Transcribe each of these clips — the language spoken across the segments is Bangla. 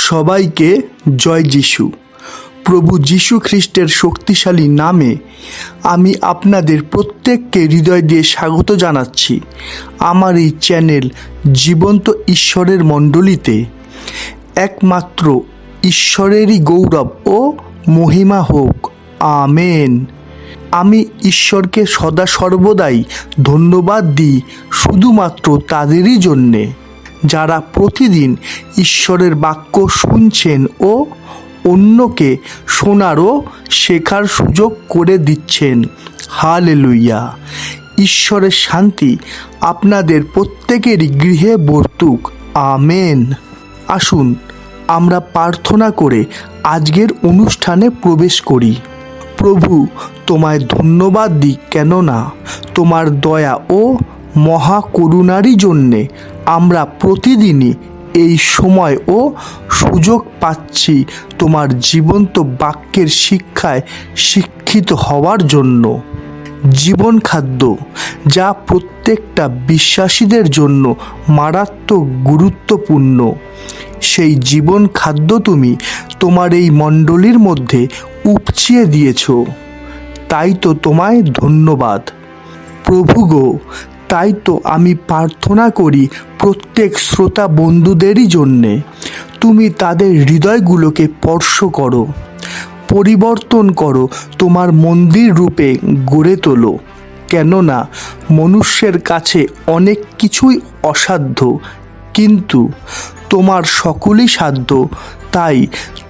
সবাইকে জয় যিশু। প্রভু যিশু খ্রিস্টের শক্তিশালী নামে আমি আপনাদের প্রত্যেককে হৃদয় দিয়ে স্বাগত জানাচ্ছি আমার এই চ্যানেল জীবন্ত ঈশ্বরের মণ্ডলীতে। একমাত্র ঈশ্বরেরই গৌরব ও মহিমা হোক, আমেন। আমি ঈশ্বরকে সদা সর্বদাই ধন্যবাদ দিই শুধুমাত্র তাদেরই জন্যে যারা প্রতিদিন ঈশ্বরের বাক্য শুনছেন ও অন্যকে শোনার ও শেখার সুযোগ করে দিচ্ছেন। হালেলুয়া। ঈশ্বরের শান্তি আপনাদের প্রত্যেকেরই গৃহে বর্তুক, আমেন। আসুন আমরা প্রার্থনা করে আজকের অনুষ্ঠানে প্রবেশ করি। প্রভু, তোমায় ধন্যবাদ দিই, কেননা তোমার দয়া ও মহাকরুণারই জন্যে আমরা প্রতিদিনই এই সময় ও সুযোগ পাচ্ছি তোমার জীবন্ত বাক্যের শিক্ষায় শিক্ষিত হওয়ার জন্য। জীবন খাদ্য, যা প্রত্যেকটা বিশ্বাসীদের জন্য মারাত্মক গুরুত্বপূর্ণ, সেই জীবন খাদ্য তুমি তোমার এই মণ্ডলীর মধ্যে উপচিয়ে দিয়েছ। তাই তো তোমায় ধন্যবাদ প্রভু গো। তাই তো আমি প্রার্থনা করি প্রত্যেক শ্রোতা বন্ধুদেরই জন্যে তুমি তাদের হৃদয়গুলোকে স্পর্শ করো, পরিবর্তন করো, তোমার মন্দির রূপে গড়ে তোলো। কেননা মনুষ্যের কাছে অনেক কিছুই অসাধ্য, কিন্তু তোমার সকলই সাধ্য। তাই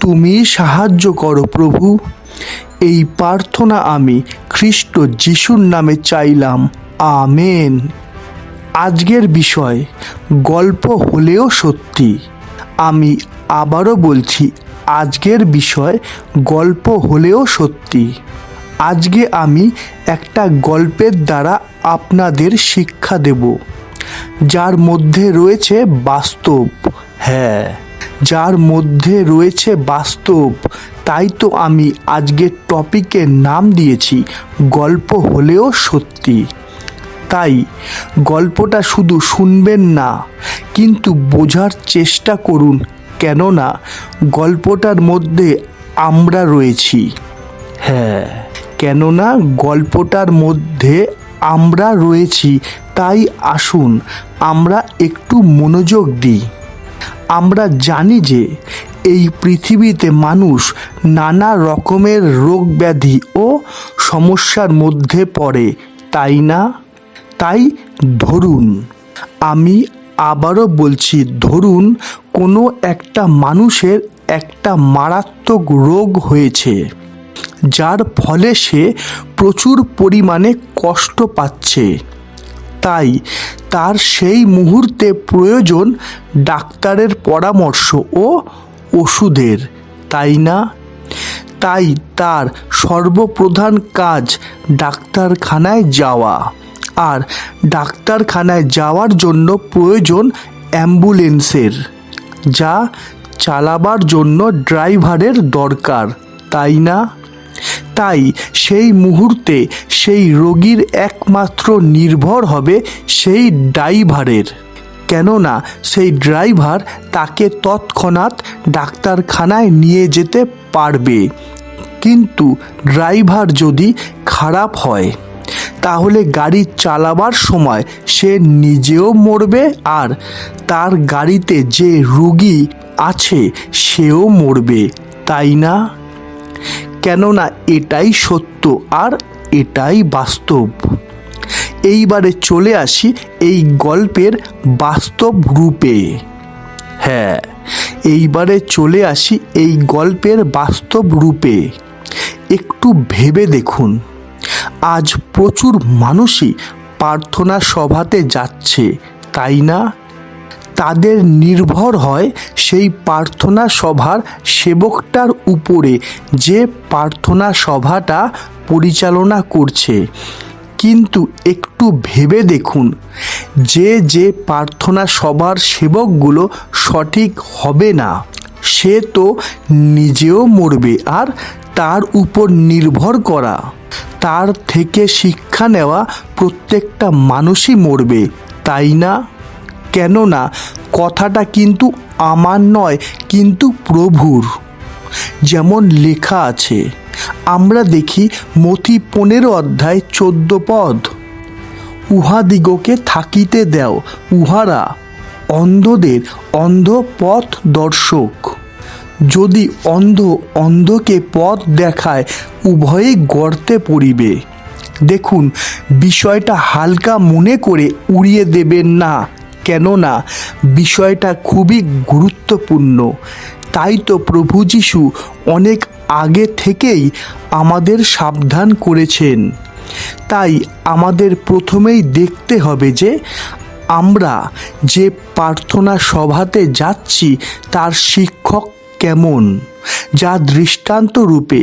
তুমি সাহায্য করো প্রভু। এই প্রার্থনা আমি খ্রিস্ট যিশুর নামে চাইলাম, আমেন। আজকের বিষয় গল্প হলেও সত্যি। আমি আবারও বলছি, আজকের বিষয় গল্প হলেও সত্যি। আজকে আমি একটা গল্পের দ্বারা আপনাদের শিক্ষা দেব, যার মধ্যে রয়েছে বাস্তব। হ্যাঁ, যার মধ্যে রয়েছে বাস্তব। তাই তো আমি আজকের টপিকের নাম দিয়েছি গল্প হলেও সত্যি। তাই গল্পটা শুধু শুনবেন না, কিন্তু বোঝার চেষ্টা করুন, কেননা গল্পটার মধ্যে আমরা রয়েছি। হ্যাঁ, কেননা গল্পটার মধ্যে আমরা রয়েছি। তাই আসুন আমরা একটু মনোযোগ দিই। আমরা জানি যে এই পৃথিবীতে মানুষ নানা রকমের রোগ ব্যাধি ও সমস্যার মধ্যে পড়ে, তাই না? তাই ধরুন, আমি আবারও বলছি, ধরুন কোনো একটা মানুষের একটা মারাত্মক রোগ হয়েছে, যার ফলে সে প্রচুর পরিমাণে কষ্ট পাচ্ছে। তাই তার সেই মুহূর্তে প্রয়োজন ডাক্তারের পরামর্শ ও ওষুধের, তাই না? তাই তার সর্বপ্রধান কাজ ডাক্তারখানায় যাওয়া, আর ডাক্তারখানায় যাওয়ার জন্য প্রয়োজন অ্যাম্বুলেন্সের, যা চালাবার জন্য ড্রাইভারের দরকার, তাই না? তাই সেই মুহূর্তে সেই রোগীর একমাত্র নির্ভর হবে সেই ড্রাইভারের, কেননা সেই ড্রাইভার তাকে তৎক্ষণাৎ ডাক্তারখানায় নিয়ে যেতে পারবে। কিন্তু ড্রাইভার যদি খারাপ হয়, তাহলে গাড়ি চালাবার সময় সে নিজেও মরবে, আর তার গাড়িতে যে রোগী আছে সেও মরবে, তাই না? কেননা এটাই সত্য আর এটাই বাস্তব। এইবারে চলে আসি এই গল্পের বাস্তব রূপে। হ্যাঁ, এইবারে চলে আসি এই গল্পের বাস্তব রূপে। একটু ভেবে দেখুন, আজ প্রচুর মানুষই প্রার্থনা সভাতে যাচ্ছে, তাই না? তাদের নির্ভর হয় সেই প্রার্থনা সভার সেবকটার উপরে, যে প্রার্থনা সভাটা পরিচালনা করছে। কিন্তু একটু ভেবে দেখুন, যে প্রার্থনা সভার সেবকগুলো সঠিক হবে না, সে তো নিজেও মরবে, আর তার উপর নির্ভর করা, তার থেকে শিক্ষা নেওয়া প্রত্যেকটা মানুষই মরবে, তাই না? কেননা কথাটা কিন্তু আমার নয় কিন্তু প্রভুর। যেমন লেখা আছে, আমরা দেখি মথি 15:14 উহাদিগকে থাকিতে দেও, উহারা অন্ধদের অন্ধ পথ দর্শক। যদি অন্ধ অন্ধকে পথ দেখায়, উভয়েই গর্তে পড়িবে। দেখুন, বিষয়টা হালকা মনে করে উড়িয়ে দেবেন না, কেননা বিষয়টা খুবই গুরুত্বপূর্ণ। তাই তো প্রভু যীশু অনেক আগে থেকেই আমাদের সাবধান করেছেন। তাই আমাদের প্রথমেই দেখতে হবে যে আমরা যে প্রার্থনা সভাতে যাচ্ছি তার শিক্ষক কেমন, যা দৃষ্টান্ত রূপে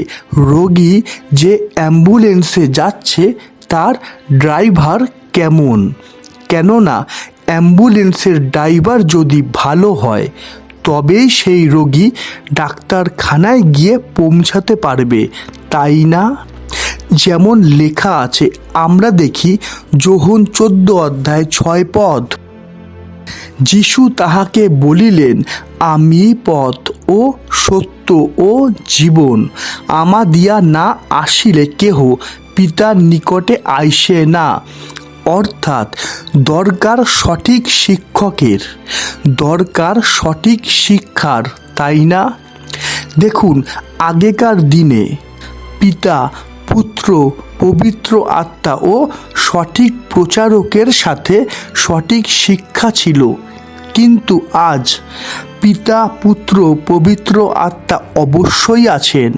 রোগী যে অ্যাম্বুলেন্সে যাচ্ছে তার ড্রাইভার কেমন। কেননা অ্যাম্বুলেন্সের ড্রাইভার যদি ভালো হয় তবেই সেই রোগী ডাক্তারখানায় গিয়ে পৌঁছাতে পারবে, তাই না? যেমন লেখা আছে, আমরা দেখি যোহন 14:6 যীশু তাহাকে বলিলেন, আমি পথ ও সত্য ও জীবন, আমা দিয়া না আসিলে কেহ পিতার নিকটে আইসে না। অর্থাৎ দরকার সঠিক শিক্ষকের, দরকার সঠিক শিক্ষার, তাই না? দেখুন, আগেকার দিনে পিতা, পুত্র, পবিত্র আত্মা ও সঠিক প্রচারকের সাথে সঠিক শিক্ষা ছিল। কিন্তু আজ পিতা, পুত্র, পবিত্র আত্মা অবশ্যই আছেন,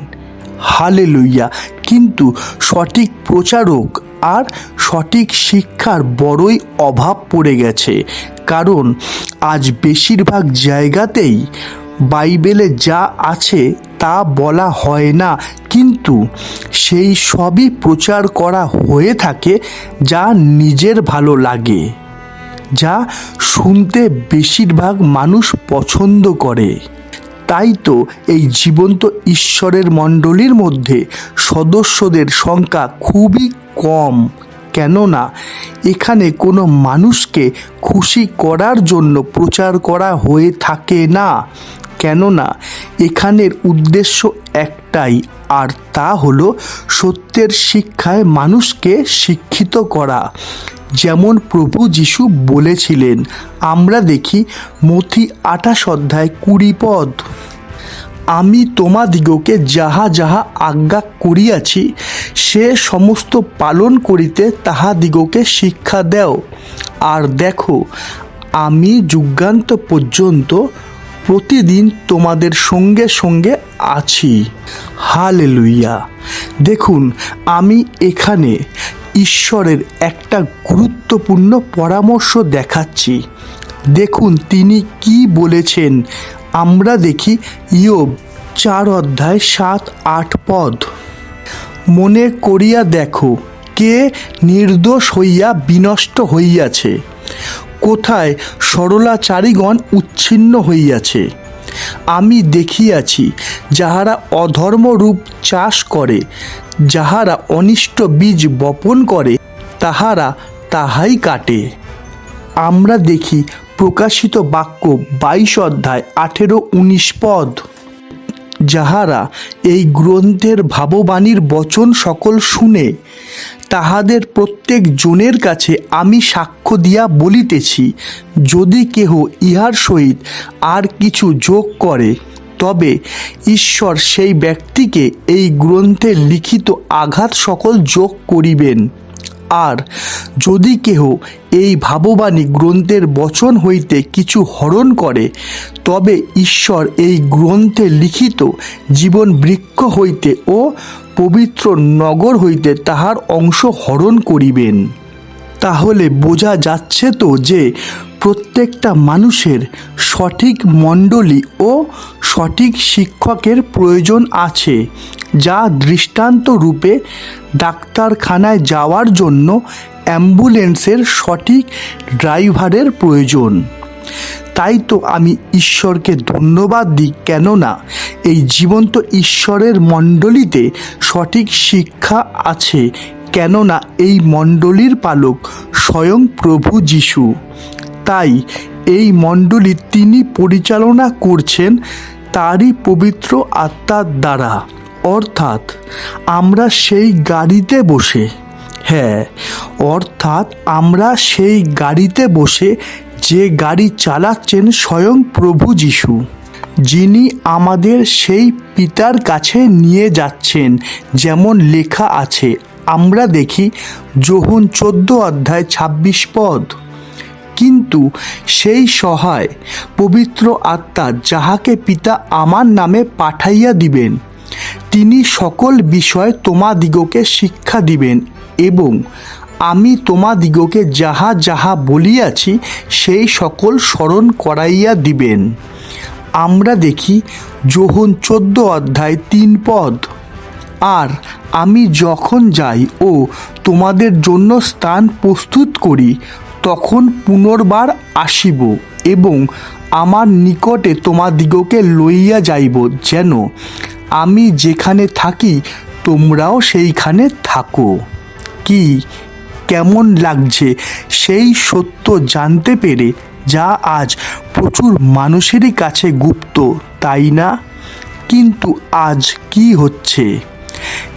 হালেলুয়া, কিন্তু সঠিক প্রচারক আর সঠিক শিক্ষার বড়ই অভাব পড়ে গেছে। কারণ আজ বেশিরভাগ জায়গাতেই বাইবেলে যা আছে তা বলা হয় না, কিন্তু সেই সবই প্রচার করা হয়ে থাকে যা নিজের ভালো লাগে, যা শুনতে বেশিরভাগ মানুষ পছন্দ করে। তাই তো এই জীবন্ত ঈশ্বরের মণ্ডলীর মধ্যে সদস্যদের সংখ্যা খুবই কম, কেননা এখানে কোনো মানুষকে খুশি করার জন্য প্রচার করা হয়ে থাকে না। কেননা এখানের উদ্দেশ্য একটাই, আর তা হলো সত্যের শিক্ষায় মানুষকে শিক্ষিত করা। যেমন প্রভু যীশু বলেছিলেন, আমরা দেখি মথি 28:20 আমি তোমাদিগকে যাহা যাহা আজ্ঞা করিয়াছি সে সমস্ত পালন করিতে তাহাদিগকে শিক্ষা দেও। আর দেখো, আমি যুগান্ত পর্যন্ত প্রতিদিন তোমাদের সঙ্গে সঙ্গে আছি। হালেলুয়া। দেখুন, আমি এখানে ঈশ্বরের একটা গুরুত্বপূর্ণ পরামর্শ দেখাচ্ছি। দেখুন তিনি কি বলেছেন। আমরা দেখি ইয়োব 4:7-8 মনে করিয়া দেখো, কে নির্দোষ হইয়া বিনষ্ট হইয়াছে, কোথায় সরলাচারীগণ উচ্ছিন্ন হইয়াছে। আমি দেখিয়াছি যাহারা অধর্মরূপ চাষ করে, যাহারা অনিষ্ট বীজ বপন করে, তাহারা তাহাই কাটে। আমরা দেখি প্রকাশিত বাক্য 22:18-19 যাহারা এই গ্রন্থের ভাববাণীর বচন সকল শুনে, তাহাদের প্রত্যেক জনের কাছে আমি সাক্ষ্য দিয়া বলিতেছি, যদি কেহ ইহার সহিত আর কিছু যোগ করে, তবে ঈশ্বর সেই ব্যক্তিকে এই গ্রন্থে লিখিত আঘাত সকল যোগ করিবেন। আর যদি কেহ এই ভাববাণী গ্রন্থের বচন হইতে কিছু হরণ করে, তবে ঈশ্বর এই গ্রন্থে লিখিত জীবন বৃক্ষ হইতে ও পবিত্র নগর হইতে তাহার অংশ হরণ করিবেন। তাহলে বোঝা যাচ্ছে তো যে প্রত্যেকটা মানুষের সঠিক মণ্ডলী ও সঠিক শিক্ষকের প্রয়োজন আছে, যা দৃষ্টান্ত রূপে ডাক্তারখানায় যাওয়ার জন্য অ্যাম্বুলেন্সের সঠিক ড্রাইভারের প্রয়োজন। তাই তো আমি ঈশ্বরকে ধন্যবাদ দিই, কেননা এই জীবন্ত ঈশ্বরের মণ্ডলীতে সঠিক শিক্ষা আছে, কেননা এই মণ্ডলীর পালক স্বয়ং প্রভু যীশু। তাই এই মণ্ডলী তিনি পরিচালনা করছেন তারই পবিত্র আত্মার দ্বারা, অর্থাৎ আমরা সেই গাড়িতে বসে, অর্থাৎ আমরা সেই গাড়িতে বসে যে গাড়ি চালাচ্ছেন স্বয়ং প্রভু যিশু, যিনি আমাদের সেই পিতার কাছে নিয়ে যাচ্ছেন। যেমন লেখা আছে, আমরা দেখি যোহন 14:26। কিন্তু সেই সহায় পবিত্র আত্মা, যাহাকে পিতা আমার নামে পাঠাইয়া দিবেন, তিনি সকল বিষয় তোমাদিগকে শিক্ষা দিবেন এবং আমি তোমাদিগকে যাহা যাহা বলিয়াছি সেই সকল স্মরণ করাইয়া দিবেন। আমরা দেখি যোহন 14:3। আর আমি যখন যাই ও তোমাদের জন্য স্থান প্রস্তুত করি, তখন পুনর্বার আসিব এবং আমার নিকটে তোমাদিগকে লইয়া যাইব, যেন আমি যেখানে থাকি তোমরাও সেইখানে থাকো। কি কেমন লাগছে সেই সত্য জানতে পেরে, যা আজ প্রচুর মানুষেরই কাছে গুপ্ত, তাই না? কিন্তু আজ কি হচ্ছে?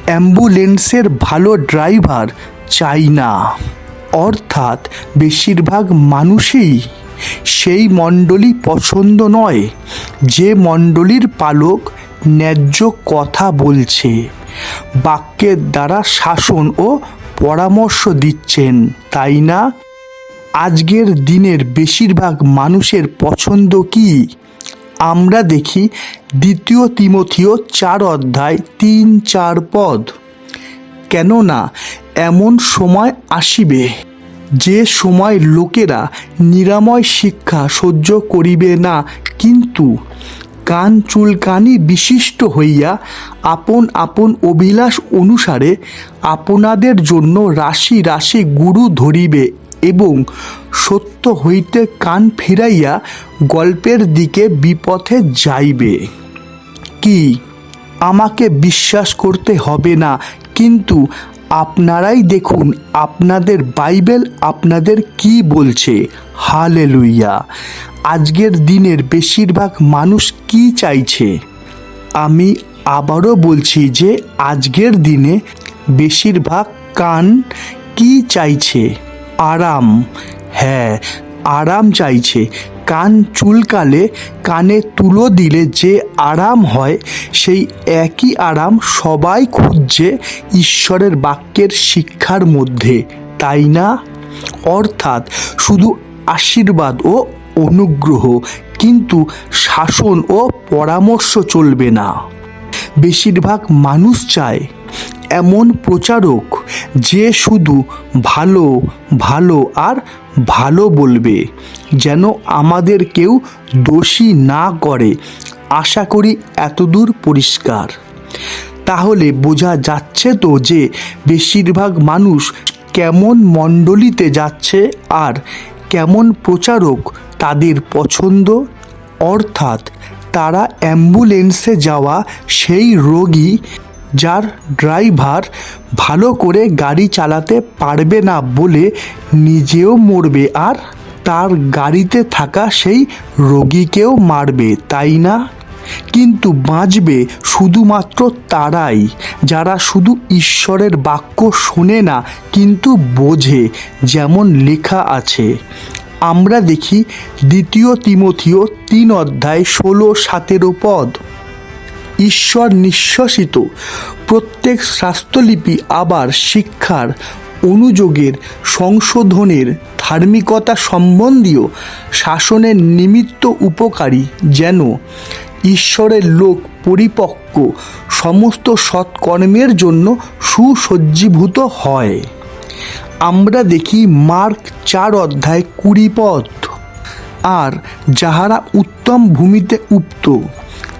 অ্যাম্বুলেন্সের ভালো ড্রাইভার চাই না, অর্থাৎ বেশিরভাগ মানুষই সেই মণ্ডলী পছন্দ নয় যে মণ্ডলীর পালক ন্যায্য কথা বলছে, বাক্যের দ্বারা শাসন ও পরামর্শ দিচ্ছেন, তাই না? আজকের দিনের বেশিরভাগ মানুষের পছন্দ কি? আমরা দেখি 2 তিমথিও 4:3-4। কেননা এমন সময় আসিবে, যে সময় লোকেরা নিরাময় শিক্ষা সহ্য করিবে না, কিন্তু কান চুলকানি বিশিষ্ট হইয়া আপন আপন অভিলাষ অনুসারে আপনাদের জন্য রাশি রাশি গুরু ধরিবে এবং সত্য হইতে কান ফিরাইয়া গল্পের দিকে বিপথে যাইবে। কি আমাকে বিশ্বাস করতে হবে না, কিন্তু আপনারাই দেখুন আপনাদের বাইবেল আপনাদের কি বলছে। হালেলুইয়া! আজকের দিনের বেশিরভাগ মানুষ কি চাইছে? আমি আবারও বলছি যে আজকের দিনে বেশিরভাগ কান কি চাইছে? আরাম। আরাম চাইছে। কান চুলকালে কানে তুলো দিলে যে আরাম হয়, সেই একই আরাম সবাই খুঁজছে ঈশ্বরের বাক্যের শিক্ষার মধ্যে, তাই না? অর্থাৎ শুধু আশীর্বাদ ও অনুগ্রহ, কিন্তু শাসন ও পরামর্শ চলবে না। বেশিরভাগ মানুষ চায় এমন প্রচারক যে শুধু ভালো ভালো আর ভালো বলবে, যেন আমাদের কেউ দোষী না করে। আশা করি এতদূর পরিষ্কার। তাহলে বোঝা যাচ্ছে তো যে বেশিরভাগ মানুষ কেমন মণ্ডলীতে যাচ্ছে আর কেমন প্রচারক তাদের পছন্দ। অর্থাৎ তারা অ্যাম্বুলেন্সে যাওয়া সেই রোগী যার ড্রাইভার ভালো করে গাড়ি চালাতে পারবে না বলে নিজেও মরবে, আর তার গাড়িতে থাকা সেই রোগীকেও মারবে, তাই না? কিন্তু বাঁচবে শুধুমাত্র তারাই যারা শুধু ঈশ্বরের বাক্য শোনে না, কিন্তু বোঝে। যেমন লেখা আছে, আমরা দেখি 2 তিমথিও 3:16-17। ঈশ্বর নিঃশ্বসিত প্রত্যেক শাস্ত্রলিপি আবার শিক্ষার, অনুযোগের, সংশোধনের, ধার্মিকতা সম্বন্ধীয় শাসনের নিমিত্ত উপকারী, যেন ঈশ্বরের লোক পরিপক্ক সমস্ত সৎকর্মের জন্য সুসজ্জীভূত হয়। আমরা দেখি মার্ক 4:20। আর যাহারা উত্তম ভূমিতে উপ্ত,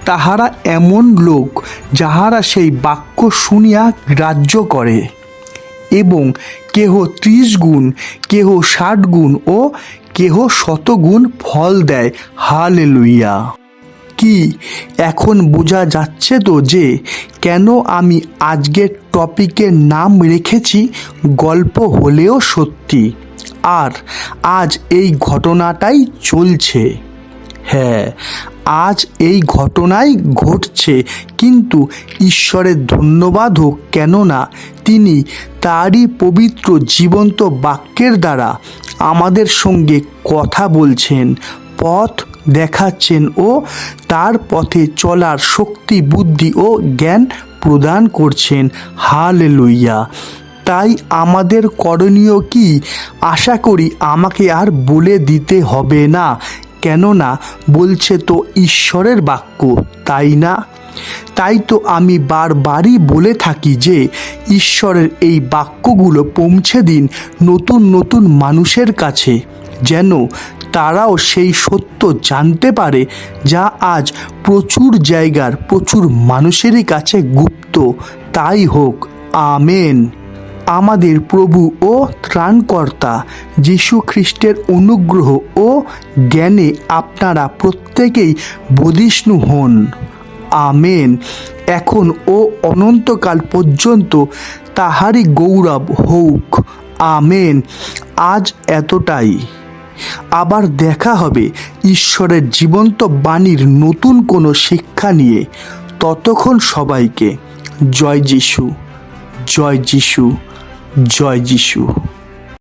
তাহারা এমন লোক যাহারা সেই বাক্য শুনিয়া গ্রাহ্য করে এবং কেহ 30 গুণ, কেহ 60 গুণ ও কেহ 100 গুণ ফল দেয়। হালেলুইয়া! কি এখন বোঝা যাচ্ছে তো যে কেন আমি আজকের টপিকের নাম রেখেছি গল্প হলেও সত্যি। আর আজ এই ঘটনাটাই চলছে। হ্যাঁ, আজ এই ঘটনাই ঘটছে, কিন্তু ঈশ্বরের ধন্যবাদ হোক, কেননা তিনি তারই পবিত্র জীবন্ত বাক্যের দ্বারা আমাদের সঙ্গে কথা বলছেন, পথ দেখাচ্ছেন ও তার পথে চলার শক্তি, বুদ্ধি ও জ্ঞান প্রদান করছেন। হালেলুয়া! তাই আমাদের করণীয় কি? আশা করি আমাকে আর বলে দিতে হবে না, কেননা বলছে তো ঈশ্বরের বাক্য, তাই না? তাই তো আমি বারবারই বলে থাকি যে ঈশ্বরের এই বাক্যগুলো পৌঁছে দিন নতুন নতুন মানুষের কাছে, যেন তারাও সেই সত্য জানতে পারে যা আজ প্রচুর জায়গার প্রচুর মানুষেরই কাছে গুপ্ত। তাই হোক, আমেন। আমাদের প্রভু ও ত্রাণকর্তা যীশু খ্রিস্টের অনুগ্রহ ও জ্ঞানে আপনারা প্রত্যেকেই বধিষ্ণু হন। আমেন। এখন ও অনন্তকাল পর্যন্ত তাহারই গৌরব হোক। আমেন। আজ এতটাই। আবার দেখা হবে ঈশ্বরের জীবন্ত বাণীর নতুন কোনো শিক্ষা নিয়ে। ততক্ষণ সবাইকে জয় যিশু, জয় যিশু, জয় যিশু।